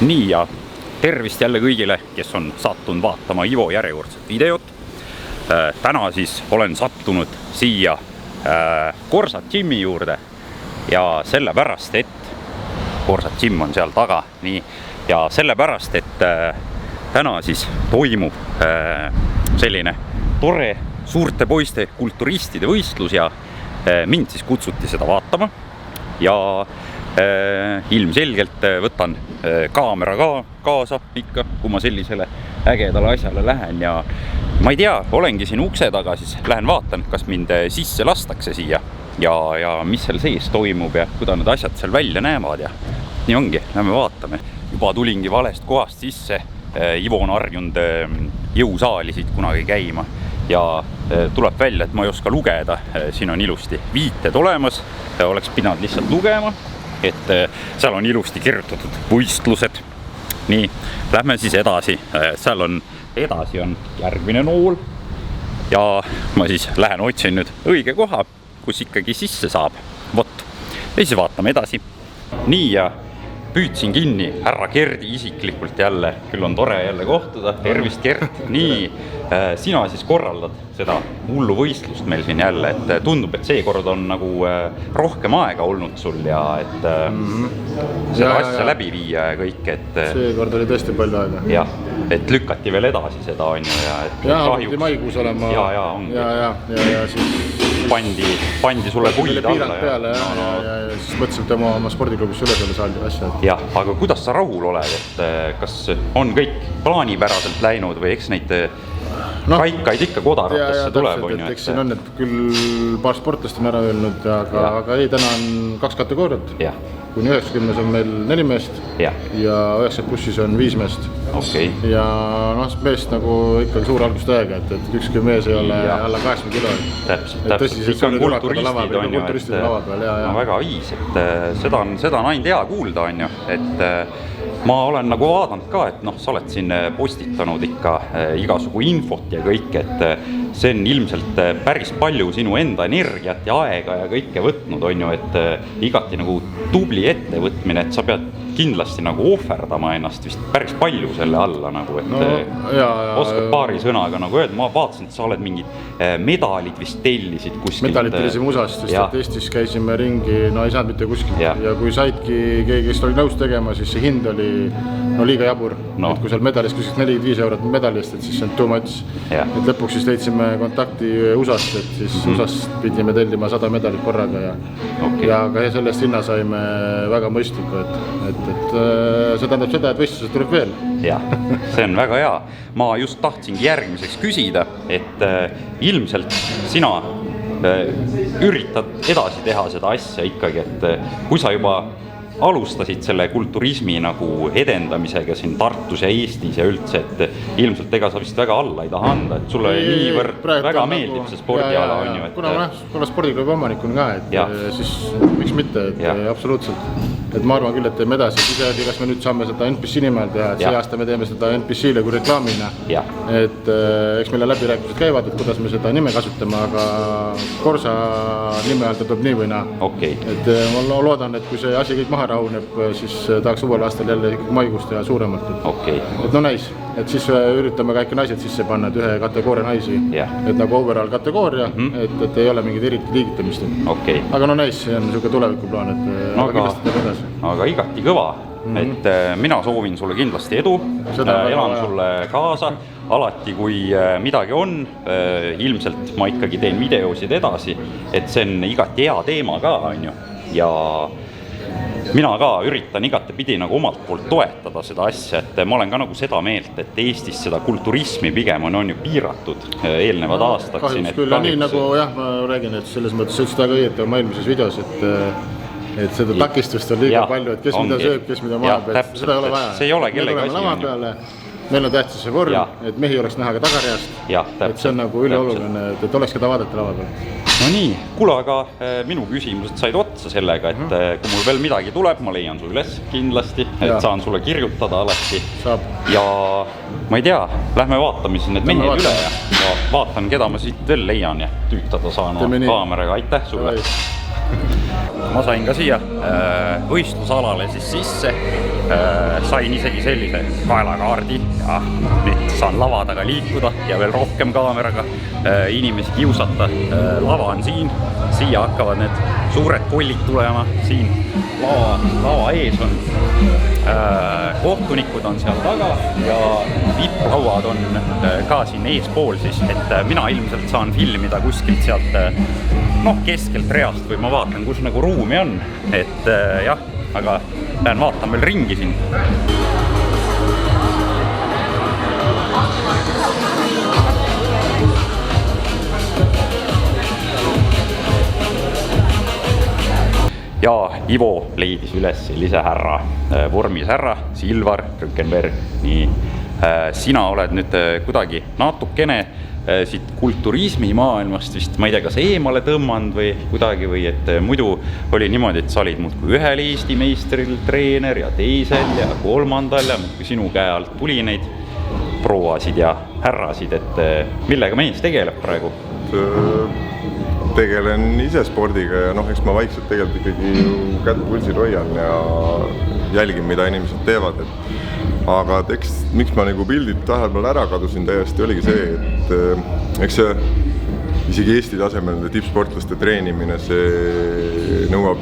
Nii ja tervist jälle kõigile, kes on sattunud vaatama Ivo järjekordset videot. Täna siis olen sattunud siia Korsat Gym'i juurde ja sellepärast, et Korsat Gym on seal taga, nii, ja sellepärast, et täna siis toimub selline tore suurte poiste kulturistide võistlus ja mind siis kutsuti seda vaatama ja ilmselgelt võtan kaamera ka kaasa ikka, kui ma sellisele ägedale asjale lähen ja ma ei tea, olengi siin ukse taga, siis lähen vaatan, kas mind sisse lastakse siia ja mis seal sees toimub ja kuidas need asjad seal välja näevad ja nii ongi, lähme vaatame. Juba tulingi valest kohast sisse, Ivo on harjunud jõusaali siit kunagi käima ja tuleb välja, et ma ei oska lugeda, siin on ilusti viited olemas, oleks pidanud lihtsalt lugema, et seal on ilusti kirjutatud võistlused. Nii, lähme siis edasi, seal on edasi on järgmine nool ja ma siis lähen otsin nüüd õige koha, kus ikkagi sisse saab. Vot, ja siis vaatame edasi. Nii ja püüdsin kinni härra Gerdi isiklikult jälle, küll on tore jälle kohtuda, tervist Gert. Nii, sina siis korraldad seda hullu võistlust meil siin jälle, et tundub, et seekord on nagu rohkem aega olnud sul ja et seda asja läbi viia ja kõik, et seekord oli tõesti palju aega. Jah, et lükkati veel edasi seda on ju ja et kahjuks maikuus olema ja siis pandi sulle puid alla peale ja siis mõtlesin oma spordiklubisse üle selle saali asja. Jah, aga kuidas sa rahul oled, et kas on kõik plaanipäraselt läinud või eks neid kaikaid ikka kodaratesse tuleb? Eks siin on, et küll paar sportlast on ära öelnud, aga ei, täna on 2 kategooriat. Kuni 90 on meil 4 meest ja 90 bussis on 5 meest. Ja meest nagu ikkagi suur algustäega, et ükski mees ei ole alla 80 kilo. Täpselt, ikka on kulturistid on ju, et väga viis, et seda on ainult hea kuulda on ju, et ma olen nagu vaadanud ka, et sa oled siin postitanud ikka igasugu infot ja kõik, et see on ilmselt päris palju sinu enda energiat ja aega ja kõike võtnud on ju, et igati nagu tubli ettevõtmine, et sa pead kindlasti nagu ohverdama ennast vist päris palju selle alla nagu, et oskad paari sõnaga nagu öelda, ma vaatasin, et sa oled mingid medalid vist tellisid kuskilt. Medalid tellisime USA-st, sest et Eestis käisime ringi, ei saanud mitte kuskilt ja kui saidki keegi, kes oli nõus tegema, siis see hind oli liiga jabur, et kui seal medalist küsis 45 eurot medalist, et siis see on too much, et lõpuks siis leidsime kontakti USA-st, et siis USA-st pidime tellima 100 medalit korraga ja ka sellest hinna saime väga mõistliku, et see tähendab seda, et võistlused tuleb veel. Jah, see on väga hea. Ma just tahtsingi järgmiseks küsida, et ilmselt sina üritad edasi teha seda asja ikkagi, et kui sa juba alustasid selle kulturismi nagu edendamisega siin Tartus ja Eestis ja üldse, et ilmselt ega sa vist väga alla ei taha anda, et sulle niivõrd väga meeldib see spordiala on ju. Kuna spordiklubi omanikun ka, et siis miks mitte, et absoluutselt. Et ma arvan küll, et teeme edasi, et kas me nüüd saame seda NPC nimel teha, et see aasta me teeme seda NPC-le kui reklaamina, et eks meile läbirääkimised käivad, et kuidas me seda nime kasutame, aga Korsa nime all ta tuleb nii või naa. Et ma loodan, et kui see asi kõik maha rahuneb, siis tahaks uuel aastal jälle maikuust teha suuremalt. Et näis, et siis üritame ka ikka naised sisse panna, et ühe kategooria naisi, et nagu overall kategooria, et ei ole mingid eriti liigitamist. Aga näis, see on niisugune tulevikuplaan, et kindlasti teeb edasi. Aga igati kõva, et mina soovin sulle kindlasti edu, elan sulle kaasa, alati kui midagi on, ilmselt ma ikkagi teen videosid edasi, et see on igati hea teema ka, on ju, ja mina ka üritan igatepidi nagu omalt poolt toetada seda asja, et ma olen ka nagu seda meelt, et Eestis seda kulturismi pigem on ju piiratud eelnevad aastad. Kahjuks küll, nii nagu ma räägin, et selles mõttes ütlesid väga õieti oma eelmises videos, et seda takistust on liiga palju, et kes mida sööb, kes mida maha peab, seda ei ole vaja. See ei ole kellegi asi. Meil on tähtis see vorm, et mehi oleks näha ka tagareast, et see on nagu üleoluline, et oleks ka ta vaadata lava peal. No nii, kuule, aga minu küsimused said otsa sellega, et kui mul veel midagi tuleb, ma leian su üles kindlasti, et saan sulle kirjutada alati. Ja ma ei tea, lähme vaatame siis need mehed üle ja vaatan, keda ma siit veel leian ja tüütada saan kaameraga. Aitäh sulle! Ma sain ka siia võistlusalale siis sisse. sain isegi sellise kaelakaardi ja nüüd saan lava taga liikuda ja veel rohkem kaameraga inimesi kiusata. Lava on siin, siia hakkavad need suured kollid tulema, siin lava ees on kohtunikud on seal taga ja VIP-lauad on ka siin eespool siis, et mina ilmselt saan filmida kuskilt sealt keskelt reast või ma vaatan, kus nagu ruumi on, et jah, aga lähen vaatan veel ringi siin. Ja Ivo leidis üles sellise härra, vormis härra, Silvar Rückenberg. Nii, sina oled nüüd kuidagi natukene siit kulturismi maailmast vist, ma ei tea, kas eemale tõmmanud või kuidagi või et muidu oli niimoodi, et sa olid muudkui ühel Eesti meistril treener ja teisel ja kolmandal ja muudkui sinu käe alt tuli neid prouasid ja härrasid, et millega mees tegeleb praegu? Tegelen ise spordiga ja eks ma vaikselt tegelikult ikkagi ju kätt pulsil hoian ja jälgin, mida inimesed teevad, aga miks ma nagu pildid vahepeal ära kadusin täiesti, oligi see, et eks see isegi Eesti tasemel tippsportlaste treenimine, see nõuab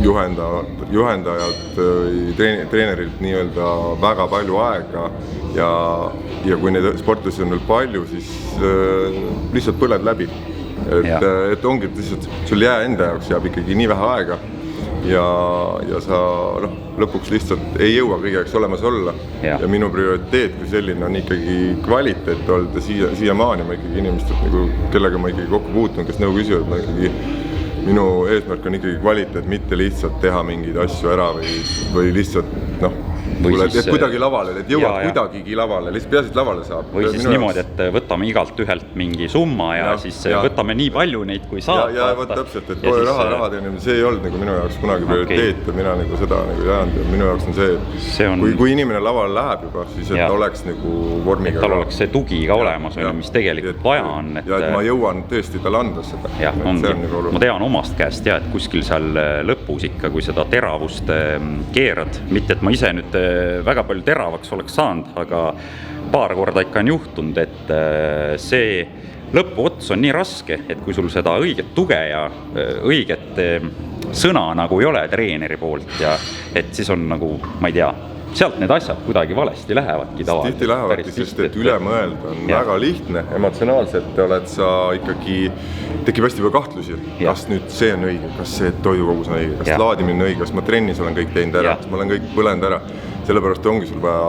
juhendajalt või treenerilt nii-öelda väga palju aega ja kui neid sportlasi on veel palju, siis lihtsalt põled läbi. Et ongi lihtsalt, sul enda jaoks jääb ikkagi nii vähe aega ja sa lõpuks lihtsalt ei jõua kõigeks olemas olla ja minu prioriteet kui selline on ikkagi kvaliteet olnud ja siiamaani ma ikkagi inimestelt, kellega ma ikkagi kokku puutun, kes nõu küsivad, minu eesmärk on ikkagi kvaliteet, mitte lihtsalt teha mingeid asju ära või lihtsalt et kuidagi lavale, et jõuab kuidagigi lavale, lihtsalt peasid lavale saab. Või siis niimoodi, et võtame igalt ühelt mingi summa ja siis võtame nii palju neid, kui saab. Ja võt täpselt, et kohe raha teenimine, see ei olnud minu jaoks kunagi prioriteet ja mina seda ei ajanud ja minu jaoks on see, kui inimene lavale läheb juba, siis et oleks vormiga. Et tal oleks see tugi ka olemas, mis tegelikult vaja on. Ja et ma jõuan tõesti talle anda seda. Jah, ongi. Ma tean omast käest et kuskil seal lõpus ikka, kui seda teravust keerad, mitte et ma ise nüüd väga palju teravaks oleks saanud, aga paar korda ikka on juhtunud, et see lõpuots on nii raske, et kui sul seda õiget tuge ja õiget sõna nagu ei ole treeneri poolt ja et siis on nagu, ma ei tea, sealt need asjad kuidagi valesti lähevadki tavaliselt. Tihti lähevadki, sest et üle mõelda on väga lihtne, emotsionaalselt oled sa ikkagi, tekib hästi palju kahtlusi, kas nüüd see on õige, kas see toidukogus on õige, kas laadimine on õige, kas ma trennis olen kõik teinud ära, kas ma olen kõik põlenud ära. Sellepärast ongi sul vaja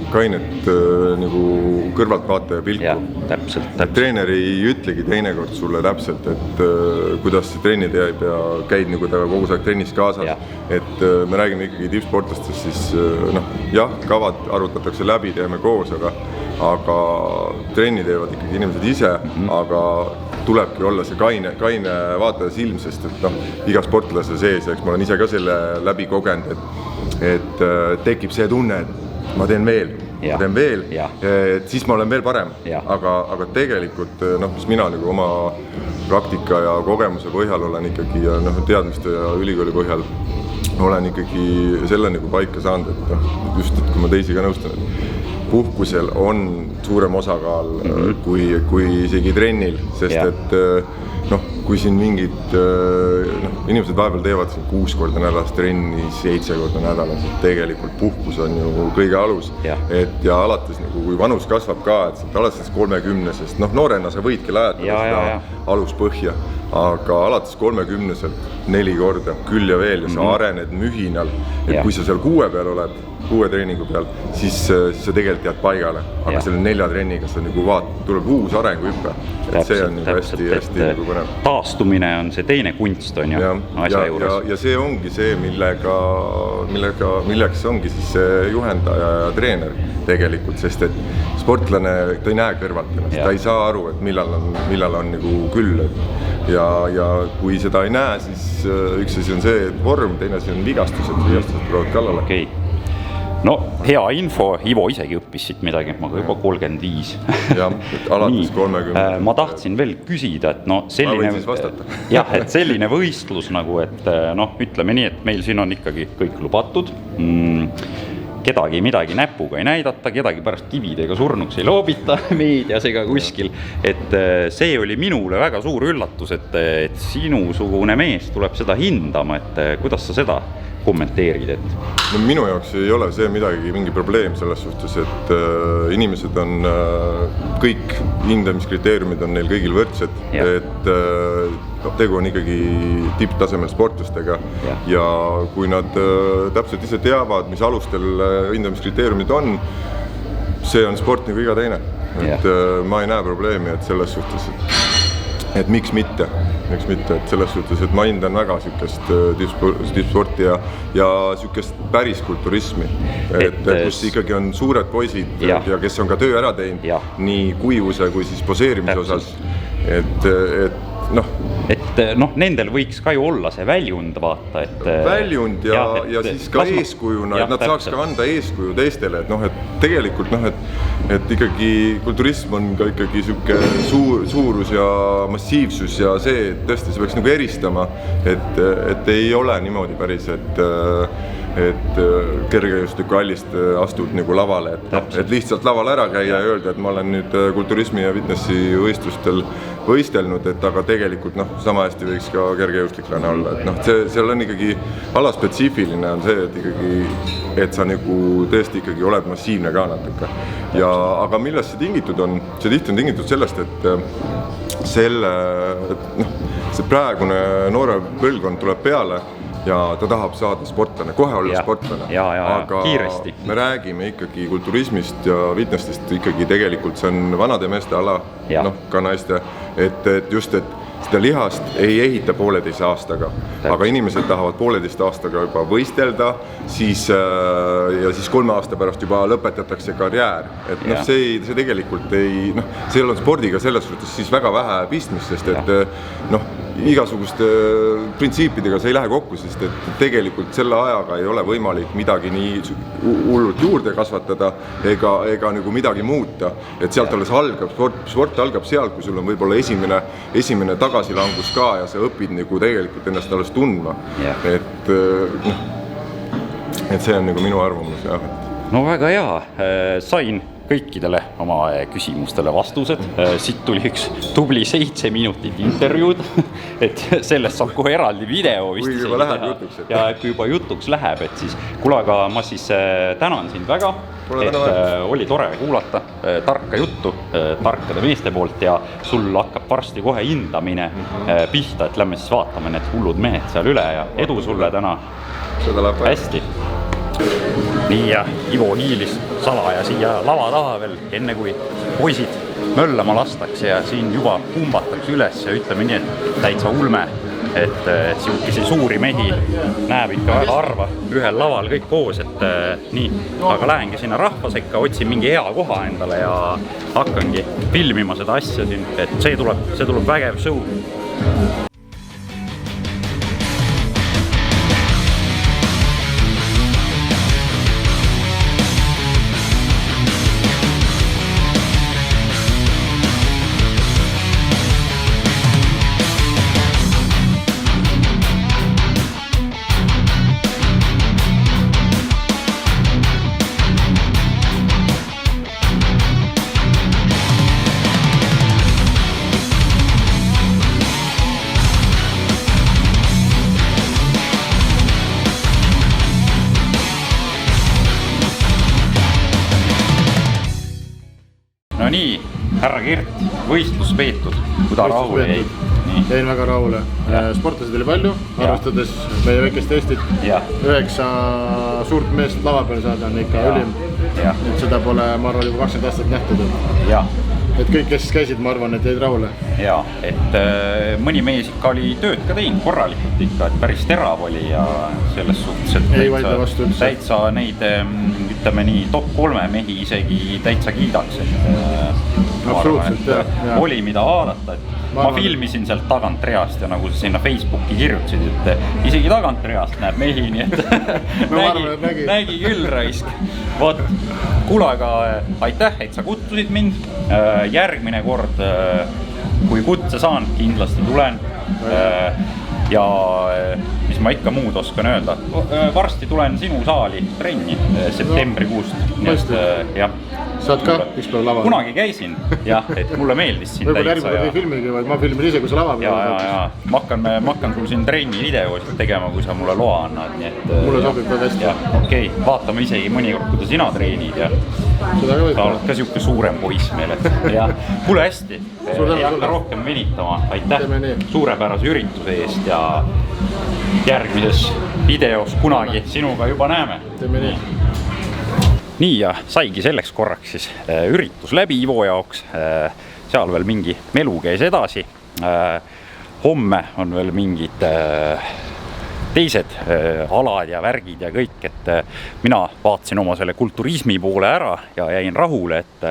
kainet kõrvaltvaataja pilku. Täpselt. Treener ei ütlegi teinekord sulle täpselt, et kuidas see trenni teeb ja käid taga kogu aeg trennis kaasas. Et me räägime ikkagi tippsportlastest, siis kavad arvutatakse läbi, teeme koos, aga trenni teevad ikkagi inimesed ise, aga tulebki olla see kaine vaataja silm, sest et iga sportlase sees, eks ma olen ise ka selle läbi kogenud, et tekib see tunne, et ma teen veel, et siis ma olen veel parem, aga tegelikult, mis mina oma praktika ja kogemuse põhjal olen ikkagi ja teadmiste ja ülikooli põhjal olen ikkagi selle paika saanud, et just, et kui ma teisi ka nõustan, et puhkusel on suurem osakaal kui isegi trennil, sest et kui siin mingid inimesed vahepeal teevad 6 korda nädalas trenni, 7 korda nädalas, et tegelikult puhkus on ju kõige alus. Ja alates, kui vanus kasvab ka, et alates 30-sest, noorena sa võidki lajatada seda aluspõhja, aga alates 30-selt 4 korda küll ja veel ja sa arened mühinal, et kui sa seal 6 peal oled, 6 treeningu peal, siis sa tegelikult jääd paigale, aga selle 4 trenniga sa tuleb uus arenguhüppe, et see on hästi põnev. Taastumine on see teine kunst on ju asja juures. Ja see ongi see, milleks ongi siis see juhendaja ja treener tegelikult, sest et sportlane, ta ei näe kõrvalt ennast, ta ei saa aru, et millal on küll. Ja kui seda ei näe, siis üks asi on see vorm, teine asi on vigastused tulevad kallale. No hea info, Ivo isegi õppis siit midagi, ma juba 35. Alates 30. Ma tahtsin veel küsida, et selline... Ma võin siis vastata. Et selline võistlus et ütleme nii, et meil siin on ikkagi kõik lubatud. kedagi midagi näpuga ei näidata, kedagi pärast kividega surnuks ei loobita meedias ega kuskil. Et see oli minule väga suur üllatus, et sinusugune mees tuleb seda hindama, et kuidas sa seda kommenteerid, et? No minu jaoks ei ole see mingi probleem selles suhtes, et inimesed on kõik hindamiskriteeriumid on neil kõigil võrdsed, et tegu on ikkagi tipptasemel sportlastega ja kui nad täpselt ise teavad, mis alustel hindamiskriteeriumid on, see on sport nagu iga teine. Et ma ei näe probleemi, et selles suhtes, et miks mitte, et selles suhtes, et ma hindan väga sükest tippsporti ja sükest päris kulturismi, et kus ikkagi on suured poisid ja kes on ka töö ära teinud nii kuivuse kui siis poseerimise osas, et nendel võiks ka ju olla see väljund, vaata, et väljund ja siis ka eeskujuna, et nad saaks ka anda eeskuju teistele, et tegelikult et ikkagi kulturism on ka ikkagi siuke suurus ja massiivsus ja see, et tõesti see peaks nagu eristama, et ei ole niimoodi päris, et kergejõustiku hallist astud nagu lavale, et lihtsalt laval ära käia ja öelda, et ma olen nüüd kulturismi ja fitnessi võistlustel võistelnud, et aga tegelikult sama hästi võiks ka kergejõustiklane olla, et seal on ikkagi alaspetsiifiline on see, et ikkagi, et sa nagu tõesti ikkagi oled massiivne ka natuke. Aga millest see tingitud on? See tihti on tingitud sellest, et see praegune noore põlvkond tuleb peale ja ta tahab saada sportlane, kohe olla sportlane, aga kiiresti. Me räägime ikkagi kulturismist ja fitnessist ikkagi tegelikult see on vanade meeste ala, ka naiste, et just, et seda lihast ei ehita 1,5 aastaga, aga inimesed tahavad 1,5 aastaga juba võistelda, ja siis 3 aasta pärast juba lõpetatakse karjäär. Et see tegelikult ei, see on spordiga selles suhtes siis väga vähe pistmist, sest et igasuguste printsiipidega see ei lähe kokku, sest et tegelikult selle ajaga ei ole võimalik midagi nii hullult juurde kasvatada ega nagu midagi muuta, et sealt alles algab, sport algab sealt, kui sul on võib-olla esimene tagasilangus ka ja sa õpid nagu tegelikult ennast alles tundma, et see on nagu minu arvamus, jah. No väga hea, sain kõikidele oma küsimustele vastused. Siit tuli üks tubli 7 minutit intervjuud, et sellest saab kohe eraldi video vist. Kui juba läheb jutuks. Ja kui juba jutuks läheb, et siis kuule, aga ma siis tänan sind väga, et oli tore kuulata tarka juttu tarkade meeste poolt ja sul hakkab varsti kohe hindamine pihta, et lähme siis vaatame need hullud mehed seal üle ja edu sulle täna. Seda läheb hästi. Nii ja Ivo hiilis salaja siia lava taha veel, enne kui poisid möllama lastakse ja siin juba kumbatakse üles ja ütleme nii, et täitsa ulme, et siukesi suuri mehi näeb ikka väga harva ühel laval kõik koos, et nii, aga lähengi sinna rahva sekka, otsin mingi hea koha endale ja hakkangi filmima seda asja siin, et see tuleb vägev show. No nii, härra Kirt, võistlus peetud, kui ta rahule jäi? Jäin väga rahule. Sportlased oli palju, arvestades meie väikest Eestit. 9 suurt meest lava peal saada on ikka ülim. Et seda pole, ma arvan, juba 20 aastat nähtud. Et kõik, kes käisid, ma arvan, et jäid rahule. Ja, et mõni mees ikka oli tööd ka teinud korralikult ikka, et päris terav oli ja selles suhtes, et täitsa neid, ütleme nii, top 3 mehi isegi täitsa kiidaks, et oli mida vaadata, et ma filmisin sealt tagantreast ja nagu sa sinna Facebooki kirjutasid, et isegi tagantreast näeb mehi, nii et nägi küll raisk. Vaat, kuule, aga aitäh, et sa kutsusid mind. Järgmine kord, kui kutse saan, kindlasti tulen. ja mis ma ikka muud oskan öelda. Varsti tulen sinu saali trenni septembrikuust. Jah. Saad ka üks päev laval? Kunagi käisin, jah, et mulle meeldis siin võib-olla järgmine ei filmigi, vaid ma filmin ise, kui sa lava peal. Ma hakkan sul siin trenni videosid tegema, kui sa mulle loa annad. Mulle sobib väga hästi. Okei, vaatame isegi mõnikord, kuidas sina treenid. Sa oled ka siuke suurem poiss meil. Kuule hästi, ei hakka rohkem venitama. Aitäh suurepärase ürituse eest ja järgmises videos kunagi sinuga juba näeme. Teeme nii. Nii ja saigi selleks korraks siis üritus läbi Ivo jaoks, seal veel mingi melu käis edasi, homme on veel mingid teised alad ja värgid ja kõik, et mina vaatasin oma selle kulturismi poole ära ja jäin rahule, et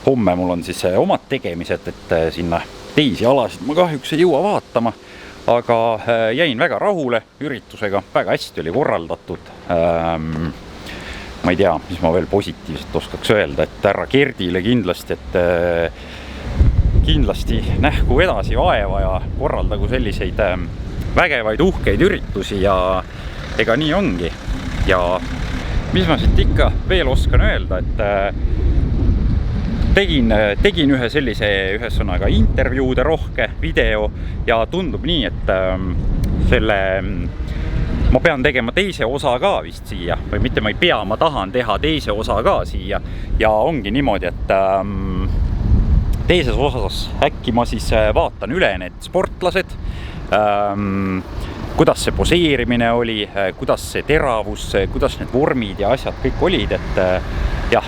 homme mul on siis omad tegemised, et sinna teisi alasid ma kahjuks ei jõua vaatama, aga jäin väga rahule üritusega, väga hästi oli korraldatud. Ma ei tea, mis ma veel positiivselt oskaks öelda, et härra Gerdile kindlasti, et kindlasti nähku edasi vaeva ja korraldagu selliseid vägevaid uhkeid üritusi ja ega nii ongi. Ja mis ma siit ikka veel oskan öelda, et tegin ühe sellise ühesõnaga intervjuude rohke video ja tundub nii, et ma pean tegema teise osa ka vist siia või mitte ma ei pea, ma tahan teha teise osa ka siia ja ongi niimoodi, et teises osas äkki ma siis vaatan üle need sportlased, kuidas see poseerimine oli, kuidas see teravus, kuidas need vormid ja asjad kõik olid, et jah,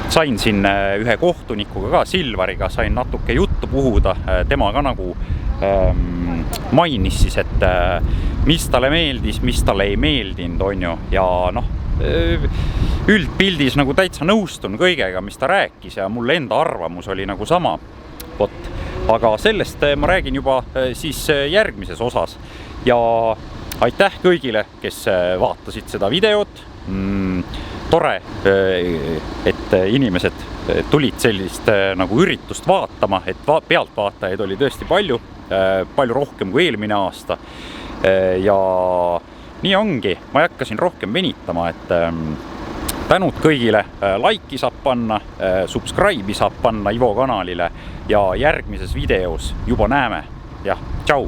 sain siin ühe kohtunikuga ka, Silvariga, sain natuke juttu puhuda, tema ka nagu mainis siis, et mis talle meeldis, mis talle ei meeldinud, on ju, ja noh, üldpildis nagu täitsa nõustun kõigega, mis ta rääkis ja mul enda arvamus oli nagu sama, aga sellest ma räägin juba siis järgmises osas ja aitäh kõigile, kes vaatasid seda videot, tore, et inimesed tulid sellist nagu üritust vaatama, et pealtvaatajaid oli tõesti palju rohkem kui eelmine aasta ja nii ongi, ma ei hakka siin rohkem venitama, et tänud kõigile, like'i saab panna, subscribe'i saab panna Ivo kanalile ja järgmises videos juba näeme, jah, tšau!